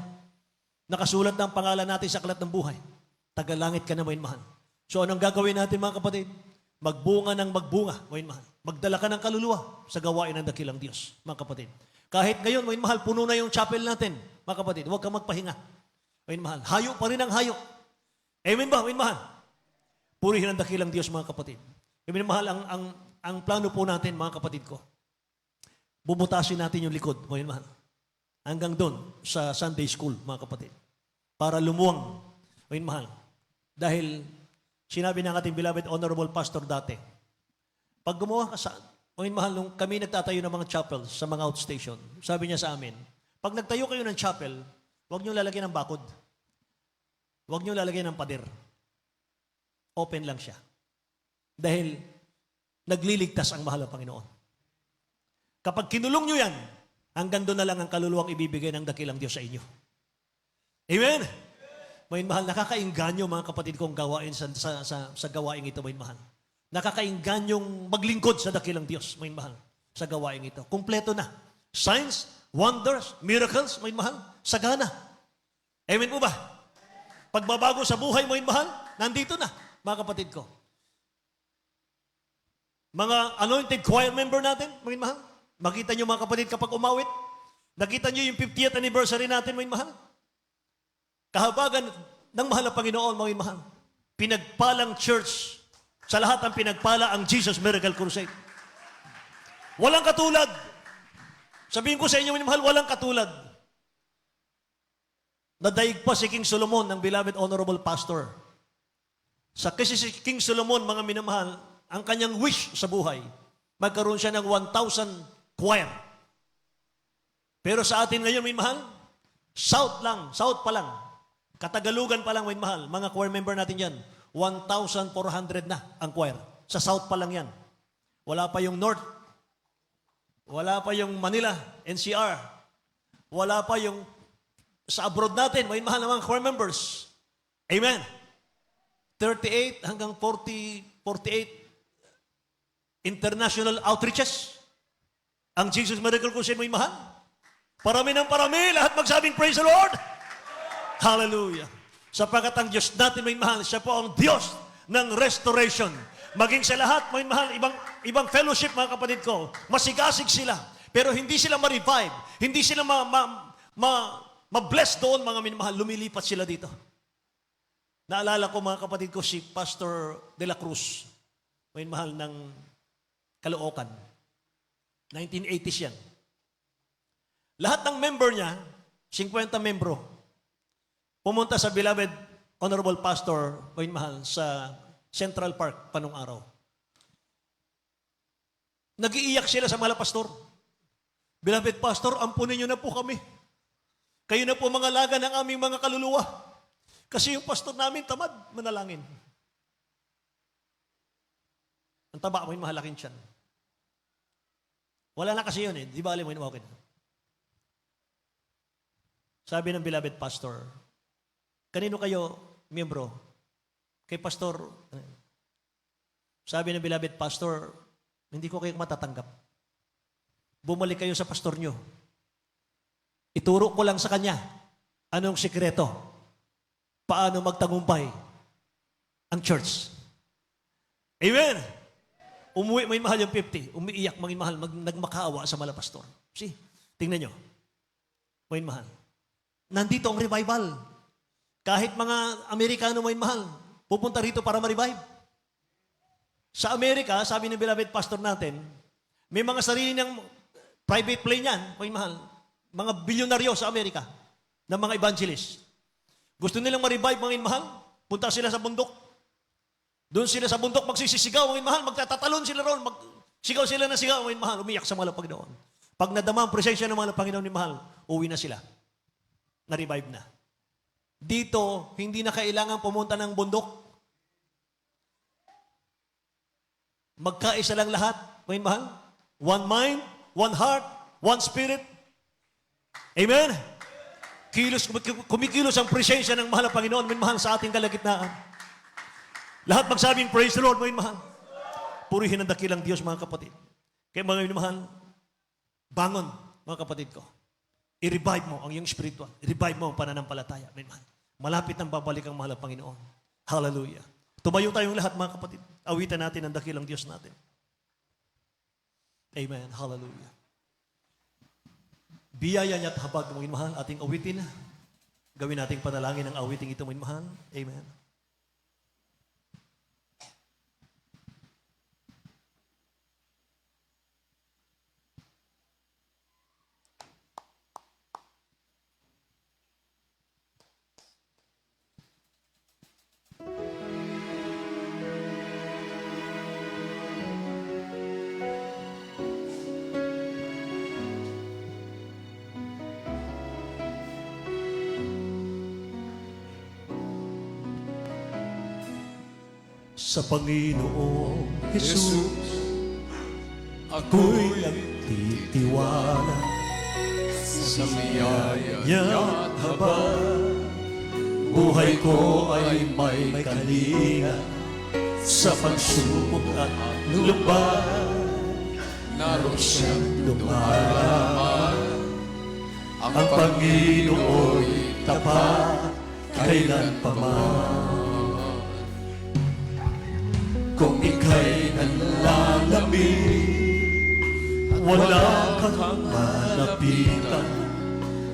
Nakasulat na ang pangalan natin sa aklat ng buhay. Tagalangit ka na, mga mahal. So, anong gagawin natin, mga kapatid? Magbunga ng magbunga, mga mahal. Magdala ka ng kaluluwa sa gawain ng dakilang Diyos, mga kapatid. Kahit ngayon, mga mahal, puno na yung chapel natin, mga kapatid. Huwag kang magpahinga. Mga mahal, hayo pa rin ang hayo. Amen ba, mga mahal? Purihin ang dakilang Diyos, mga kapatid. Mga mahal, ang plano po natin, mga kapatid ko, bubutasin natin yung likod, mga mahal. Hanggang doon sa Sunday school, mga kapatid. Para lumuwang, mga mahal. Dahil sinabi ng ating beloved honorable pastor dati, pag gumawa ka sa, mga mahal, nung kami nagtatayo ng mga chapels sa mga outstation, sabi niya sa amin, pag nagtayo kayo ng chapel, huwag niyo lalagyan ng bakod. Huwag niyo lalagyan ng pader. Open lang siya. Dahil nagliligtas ang mahal na Panginoon. Kapag kinulong nyo yan, hanggang doon na lang ang kaluluwang ibibigay ng dakilang Diyos sa inyo. Amen? May mahal, nakakainganyo mga kapatid kong gawain sa gawain ito, may mahal. Nakakainganyong maglingkod sa dakilang Diyos, may mahal, sa gawain ito. Kumpleto na. Signs, wonders, miracles, may mahal, sagana. Amen po ba? Pagbabago sa buhay, may mahal, nandito na, mga kapatid ko. Mga anointed choir member natin, may mahal, makita nyo mga kapatid kapag umawit, nakita nyo yung 50th anniversary natin, may mahal. Kahabagan ng mahal na Panginoon, mga mahal. Pinagpalang church. Sa lahat ang pinagpala ang Jesus Miracle Crusade. Walang katulad. Sabihin ko sa inyo, mga mahal, walang katulad. Nadaig pa si King Solomon ng beloved honorable pastor. Kasi si King Solomon, mga minamahal, ang kanyang wish sa buhay, magkaroon siya ng 1,000 choir. Pero sa atin ngayon, may mahal, South pa lang. Katagalugan pa lang, may mahal. Mga choir member natin yan, 1,400 na ang choir. Sa South pa lang yan. Wala pa yung North. Wala pa yung Manila, NCR. Wala pa yung sa abroad natin, may mahal ng mga choir members. Amen. 38 hanggang 48 international outreaches. Ang Jesus Miracle Crusade may mahal. Parami ng parami, lahat magsabing praise the Lord. Hallelujah. Sapagkat ang Diyos natin may mahal, siya po ang Diyos ng restoration. Maging sa lahat, may mahal, ibang fellowship, mga kapatid ko, masigasig sila. Pero hindi sila ma-revive. Hindi sila ma-bless doon, mga minamahal. Lumilipat sila dito. Naalala ko, mga kapatid ko, si Pastor De La Cruz. May mahal ng Caloocan. 1980s yan. Lahat ng member niya, 50 membro, pumunta sa beloved honorable pastor, may mahal, sa Central Park panong araw. Nag-iiyak sila sa mahal pastor. Beloved pastor, ampunin niyo na po kami. Kayo na po mga laga ng aming mga kaluluwa. Kasi yung pastor namin tamad manalangin. Ang taba mo yung mahalaking tiyan. Wala na kasi yun eh. Di ba alam mo yun? Okay. Sabi ng beloved pastor, kanino kayo miyembro? Kay pastor. Sabi ng beloved pastor, hindi ko kayo matatanggap. Bumalik kayo sa pastor nyo. Ituro ko lang sa kanya anong sikreto. Paano magtagumpay ang church. Amen! Umuwi, may mahal yung 50. Umiiyak, may mahal, nagmakaawa sa mala pastor. See, tingnan nyo. May mahal. Nandito ang revival. Kahit mga Amerikano may mahal, pupunta rito para ma-revive. Sa Amerika, sabi ng beloved pastor natin, may mga sarili ng private plane yan, mga mahal. Mga bilyonaryo sa Amerika, ng mga evangelist. Gusto nilang ma-revive, mga mahal, punta sila sa bundok. Doon sila sa bundok magsisisigaw, mga mahal, magtatatalon sila roon, sigaw sila na sigaw, mga mahal, umiyak sa mga Panginoon. Pag nadama ang presensya ng mga Panginoon ni mahal, uwi na sila. Na-revive na. Dito, hindi na kailangan pumunta ng bundok. Magkaisa lang lahat, mga mahal. One mind, one heart, one spirit. Amen? Kumikilos ang presensya ng mahal na Panginoon, mga mahal, sa ating kalagitnaan. Lahat magsabing, praise the Lord, mga mahal. Purihin ang dakilang Diyos, mga kapatid. Kaya mga mahal, bangon, mga kapatid ko. I-revive mo ang iyong spiritual. I-revive mo ang pananampalataya. Amen. Malapit nang babalik ang mahal na Panginoon. Hallelujah. Tumayo tayong lahat, mga kapatid. Awitan natin ang dakilang Diyos natin. Amen. Hallelujah. Biyaya niya at habag ng mga mahal, ating awitin. Gawin nating panalangin ang awiting ito, mga mahal. Amen. Sa Panginoong Jesus, ako'y nagtitiwala sa biyaya niya at habang buhay ko ay may kalinga sa pagsubok at lubag. naroon siyang Lumalaman ang Panginoon'y tapat kailanpaman. Kung ika'y nanlalamig, wala kang malapitan,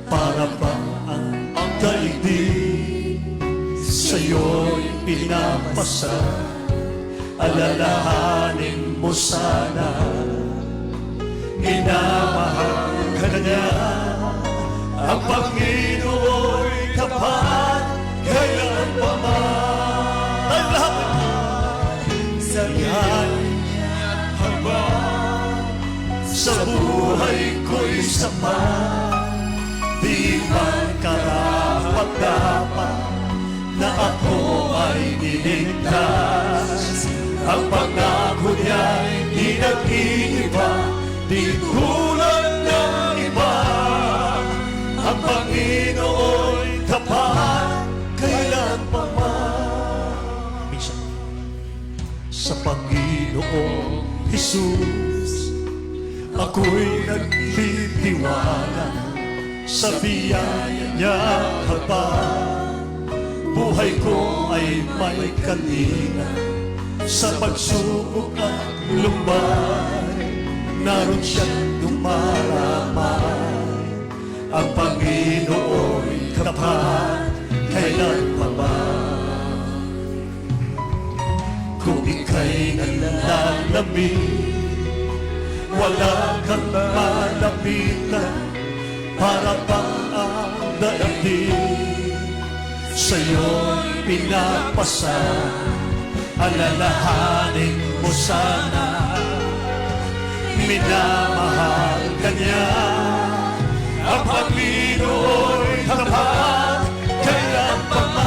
para bang ang daigdig sa'yo'y pinapasa. Alalahanin mo sana, minamahal ka na niya. Ang Panginoon'y tapat kailanpaman. Tayo lahat! Sa iyan habang sa buhay ko'y sapat, di man karapat-dapat na ako ay niligtas. Ang pangako niya'y di nag-iiba, di tulad ng iba. Ang Panginoon'y tapat kailanpaman. Minsan, sa Panginoong Jesus, ako'y nagtitiwala sa biyaya niya habang buhay ko ay may kalinga. Sa pagsubok at lumbay, naroon siyang dumaramay. Ang Panginoon'y tapat kailanpaman. Kung ika'y nanlalamig, wala kang malapitan, para bang ang daigdig sa'yo'y pinapasa. Alalahanin mo sana, minamahal ka niya. Ang Panginoon'y tapat kailanpaman.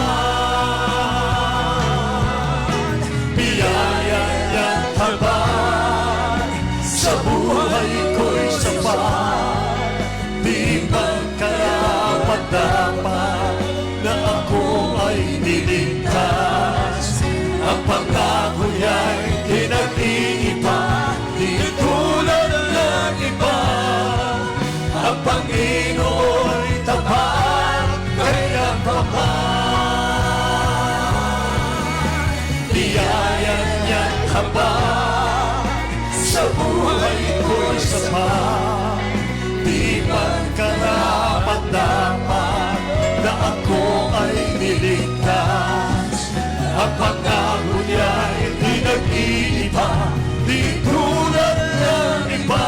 Biyaya niya'y tapat, sa buhay ko'y sapat. Di man karapat-dapat na ako ay niligtas. Ang pangako niya'y di nag-iiba, di tulad ng iba. Ang Panginoon'y tapat kailanpaman. Biyaya niya'y habang sa buhay ko'y sapat. Di man karapat-dapat na ako ay niligtas. iba, di tulad ng iba.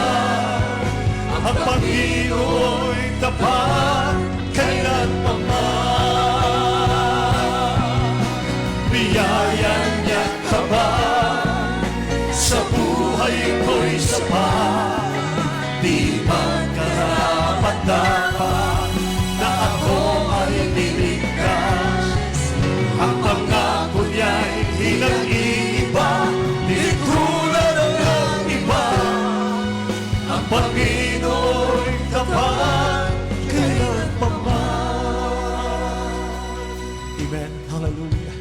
Ang Panginoon'y tapat kailanman. Biyaya niya tapat, sa buhay ko'y sapat. Di man karapat-dapat na ako ay niligtas. Ang pangako niya'y hilang iba, di tulad ng iba. Ang Panginoon'y tapat kailanman. Amen. Hallelujah.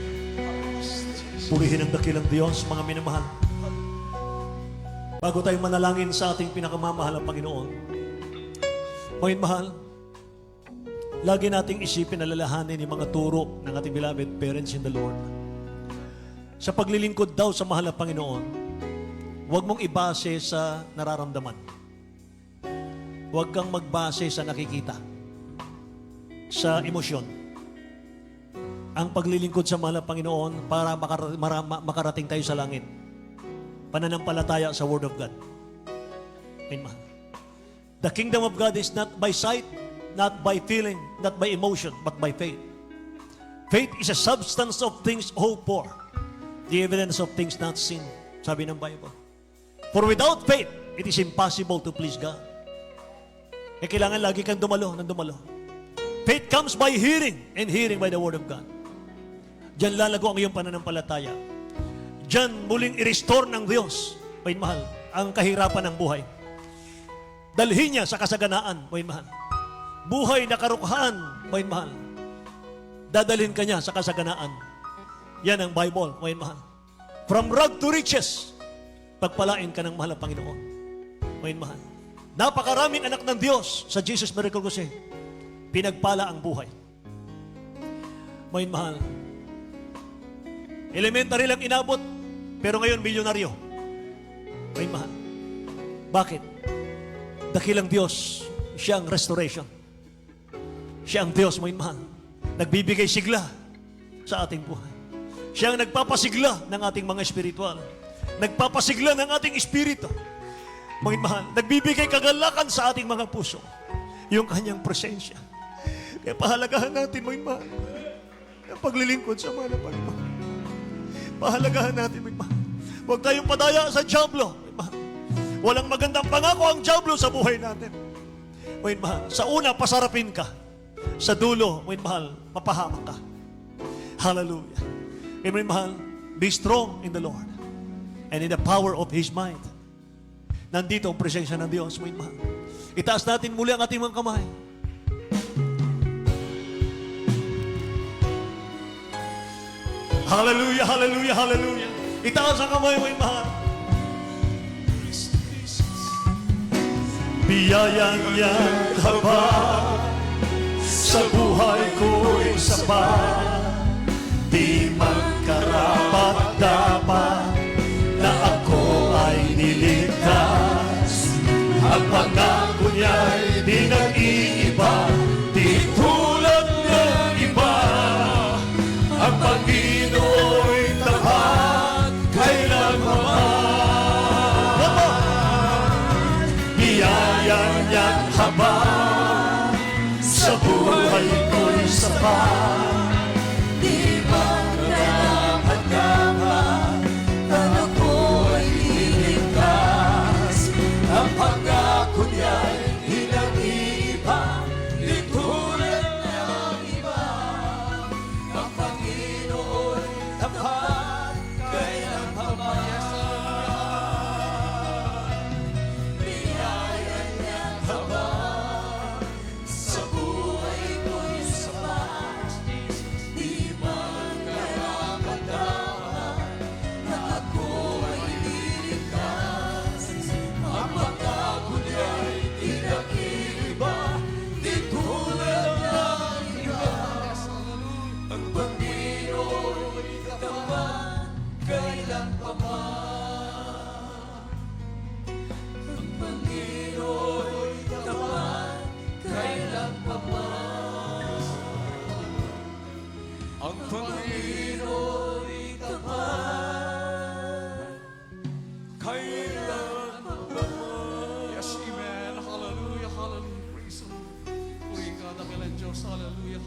Purihin ang dakilang Diyos, mga minamahal. Bago tayo manalangin sa ating pinakamamahal na Panginoon, mga mahal, lagi nating isipin, alalahanin yung mga turo ng ating beloved parents in the Lord. Sa paglilingkod daw sa mahal na Panginoon, huwag mong ibase sa nararamdaman. Huwag kang magbase sa nakikita, sa emosyon. Ang paglilingkod sa mahal na Panginoon para makarating tayo sa langit. Pananampalataya sa Word of God. Amen. The kingdom of God is not by sight, not by feeling, not by emotion, but by faith. Faith is a substance of things hoped for, the evidence of things not seen, sabi ng Bible. For without faith, it is impossible to please God. Kailangan lagi kang dumalo. Faith comes by hearing, and hearing by the Word of God. Diyan lalago ang iyong pananampalataya. Diyan muling i-restore ng Diyos, may mahal, ang kahirapan ng buhay. Dalhin niya sa kasaganaan, may mahal. Buhay na karukhaan, may mahal. Dadalhin ka niya sa kasaganaan. Yan ang Bible, may mahal. From rag to riches, pagpalain ka ng mahal na Panginoon. May mahal. Napakaraming anak ng Diyos sa Jesus Miracle Crusade. Pinagpala ang buhay. May mahal. Elementary lang inabot, pero ngayon milyonaryo. May mahal. Bakit? Dakilang Diyos, siya ang restoration. Siya ang Diyos, may mahal. Nagbibigay sigla sa ating buhay. Siya ang nagpapasigla ng ating mga espiritual. Nagpapasigla ng ating espiritu. Mga mahal, nagbibigay kagalakan sa ating mga puso. Yung kanyang presensya. Kaya pahalagahan natin, mga mahal, ang paglilingkod sa mga Panginoon. Pahalagahan natin, mga mahal. Huwag tayong padaya sa diablo. Walang magandang pangako ang diablo sa buhay natin. Mga mahal, sa una, pasarapin ka. Sa dulo, mga mahal, mapahamak ka. Hallelujah. Mga mahal, be strong in the Lord and in the power of His might. Nandito ang presensya ng Diyos, mga mahal. Itaas natin muli ang ating mga kamay. Hallelujah, hallelujah, hallelujah. Itaas ang kamay, mga mahal. Biyaya niya habang sa buhay ko'y sapat. Di man karapat-dapat na ako ay niligtas. Ang pangako niya'y di nag-iiba, di tulad ng iba. Ang Panginoon'y tapat kailanman. Biyaya niya't habang sa buhay ko'y sapat.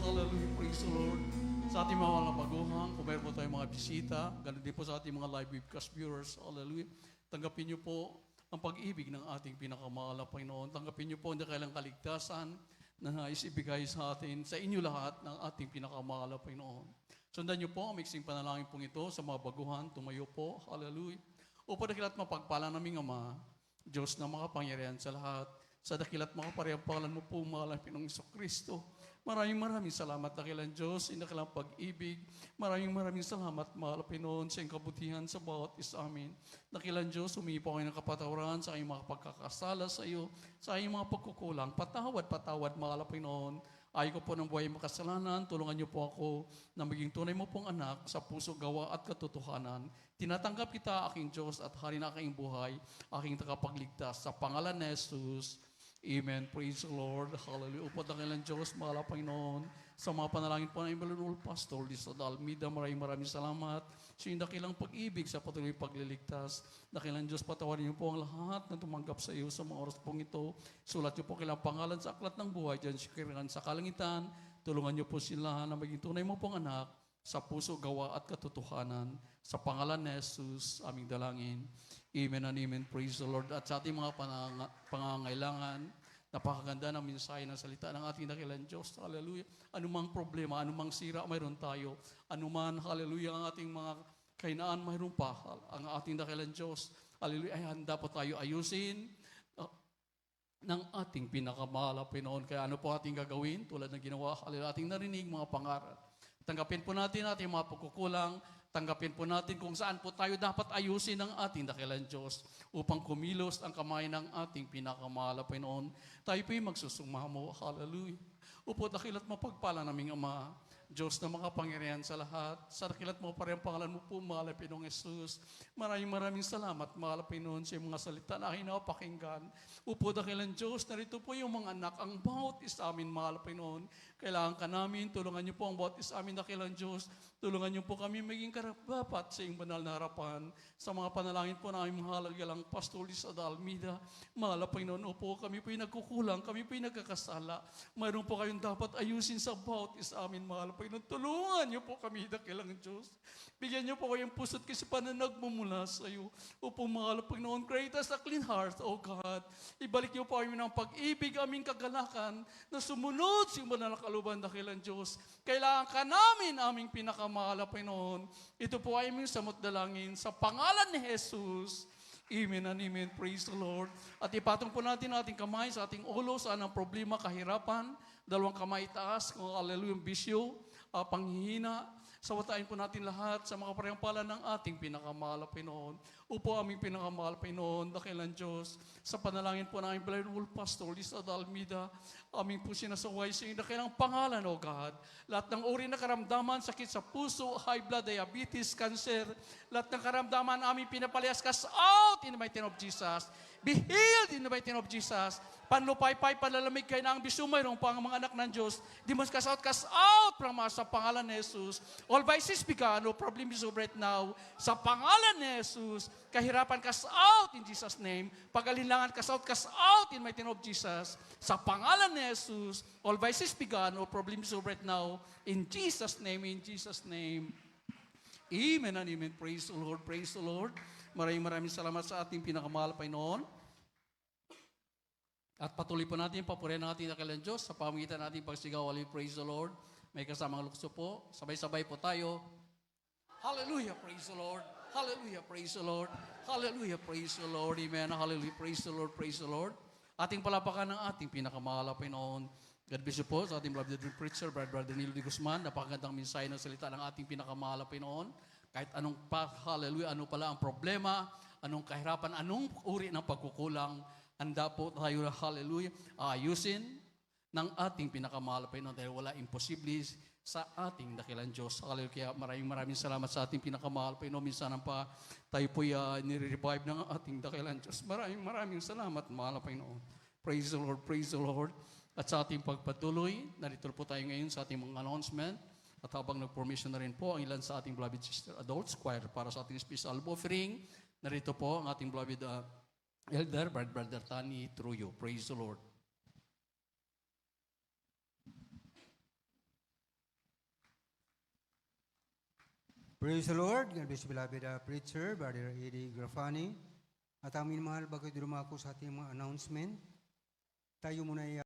Hallelujah. Praise the Lord. Sa ating mga walang baguhan, kung meron po tayong mga bisita, ganun din po sa ating mga live webcast viewers. Hallelujah. Tanggapin niyo po ang pag-ibig ng ating pinakamahal na Panginoon. Tanggapin niyo po ang dakilang kaligtasan na nais ibigay sa atin, sa inyo lahat ng ating pinakamahal na Panginoon. Sundan niyo po ang mixing panalangin pong ito sa mga baguhan. Tumayo po. Hallelujah. Upang dakilat mapagpala naming Ama, Diyos na makapangyarihan sa lahat, sa dakilat makaparehampalan mo po, mahal na Pinoong Kristo. Maraming salamat, dakilang Diyos, sa dakilang pag-ibig. Maraming salamat, mahal na Pinoon, sa iyong kabutihan sa bawat isa amin. Dakilang Diyos, humingi po kayo ng kapatawaran sa iyong mga pagkakasala sa iyo, sa iyong mga pagkukulang. Patawad, mahal na Pinoon. Ayaw ko po ng buhay makasalanan, tulungan niyo po ako na maging tunay mo pong anak sa puso, gawa at katotohanan. Tinatanggap kita, aking Diyos, at hari na aking buhay, aking tagapagligtas. Sa pangalan ni Jesus, Amen. Praise the Lord. Hallelujah. Upo dakilang Diyos, mahal na Panginoon, sa mga panalangin po ng Emmanuel Pastor, Lisa Dalmida, maraming salamat. Sa iyong dakilang pag-ibig sa patuloy pagliligtas. Dakilang Diyos, patawarin niyo po ang lahat na tumanggap sa iyo sa mga oras pong ito. Sulat niyo po kilang pangalan sa aklat ng buhay, dyan sikiran sa kalangitan. Tulungan niyo po sila na maging tunay mo pong anak sa puso, gawa at katotohanan. Sa pangalan ni Jesus, aming dalangin. Amen and amen. Praise the Lord. At sa ating mga pangangailangan, napakaganda ng mensahe ng salita ng ating dakilang Diyos. Hallelujah. Anumang problema, anumang sira, mayroon tayo. Anuman, hallelujah, ang ating mga kainaan, mayroon pa. Ang ating dakilang Diyos, hallelujah, ay handa po tayo ayusin ng ating pinakamahal na Pinoon. Kaya ano po ating gagawin? Tulad ng ginawa, hallelujah, ating narinig mga pangaral. Tanggapin po natin ating mga pagkukulang. Tanggapin po natin kung saan po tayo dapat ayusin ng ating dakilang Diyos upang kumilos ang kamay ng ating pinakamahal na Panginoon. Tayo po'y magsusumamo. Hallelujah. Upo dakilat mapagpala naming Ama, Diyos na makapangyarihan sa lahat. Sa dakilat mo pa rin ang pangalan mo po, mahal na Pinoong Jesus. Maraming salamat, mahal na Pinoon, sa mga salita na aking napakinggan. Upo dakilang Diyos, narito po yung mga anak, ang bawat isa amin, mahal na Pinoon. Kailangan ka namin, tulungan niyo po ang bawat isa amin, dakilang Diyos. Tulungan niyo po kami maging karapat sa iyong banal na harapan. Sa mga panalangin po na aming mahalagang Pastor Lisa Dalmida, mahal na Panginoon, upo, kami po'y nagkukulang, kami po'y nagkakasala. Mayroon po kayong dapat ayusin sa bawat isa amin, mahal na Panginoon. Tulungan niyo po kami, dakilang Diyos. Bigyan niyo po kayong puso't kasipan na nagmumula sa iyo. Upo, mahal na Panginoon, create us a clean heart, O God. Ibalik niyo po kami ng pag-ibig, aming kagalakan, na sumunod sa iyong banal na kaluban, dakilang Diyos. Kailangan ka namin, aming pinakamahal na Panginoon. Ito po ay aming samot dalangin sa pangalan ni Jesus. Amen and amen. Praise the Lord. At ipatong po natin ating kamay sa ating ulo, saan ang problema, kahirapan, dalawang kamay itaas, kung hallelujah, bisyo, panghihina. Sawatain po natin lahat sa mga parehampalan ng ating pinakamahal na Panginoon. Upo aming pinakamahal Panginoon, dakilang Diyos, sa panalangin po ng aming Beloved Pastor Lisa Dalmida, aming po sinasaway sa iyong dakilang pangalan, O God. Lahat ng uri na karamdaman, sakit sa puso, high blood, diabetes, cancer, lahat ng karamdaman aming pinapalias, cast out in the mighty name of Jesus. Be healed in the mighty name of Jesus. Panlupay-pay, panlalamig kayo na ang bisyo, mayroong pang mga anak ng Diyos. Demons cast out from us sa pangalan ni Jesus. All vices be gone, no problem is over right now. Sa pangalan ni Jesus, kahirapan cast out in Jesus' name. Pag-alinlangan cast out in mighty name of Jesus. Sa pangalan ni Jesus, all vices be gone, no problem is over right now. In Jesus' name, in Jesus' name. Amen and amen. Praise the Lord, praise the Lord. Maraming salamat sa ating pinakamahal Panginoon. At patuloy po natin papurihan ng ating dakilang Diyos sa pamamagitan natin pagsigaw. Praise the Lord. May kasamang lukso po. Sabay-sabay po tayo. Hallelujah, praise the Lord. Hallelujah, praise the Lord. Hallelujah, praise the Lord. Amen. Hallelujah, praise the Lord, praise the Lord. Ating palapakan ng ating pinakamahal na Panginoon. God bless you po sa ating beloved preacher, Brother Danilo de Guzman. Napakagandang mensahe ng salita ng ating pinakamahal na Panginoon. Kahit anong hallelujah, ano pala ang problema, anong kahirapan, anong uri ng pagkukulang, handa po tayo na hallelujah, ayusin ng ating pinakamahal na Panginoon dahil wala imposible sa ating dakilang Diyos. Hallelujah. Kaya maraming salamat sa ating pinakamahal na Panginoon. Minsan pa tayo po'y nire-revive ng ating dakilang Diyos. Maraming salamat, mahal na Panginoon. Praise the Lord, praise the Lord. At sa ating pagpatuloy, narito po tayo ngayon sa ating mga announcement. At habang nag-formation na rin po ang ilan sa ating beloved sister adults choir para sa ating special offering, narito po ang ating beloved Elder, Brother Tani Truyo. Praise the Lord. Praise the Lord. God bless you, beloved preacher, Brother Eddie Grafani. At amin mahal, bago dumako sa ating mga announcement, tayo muna ay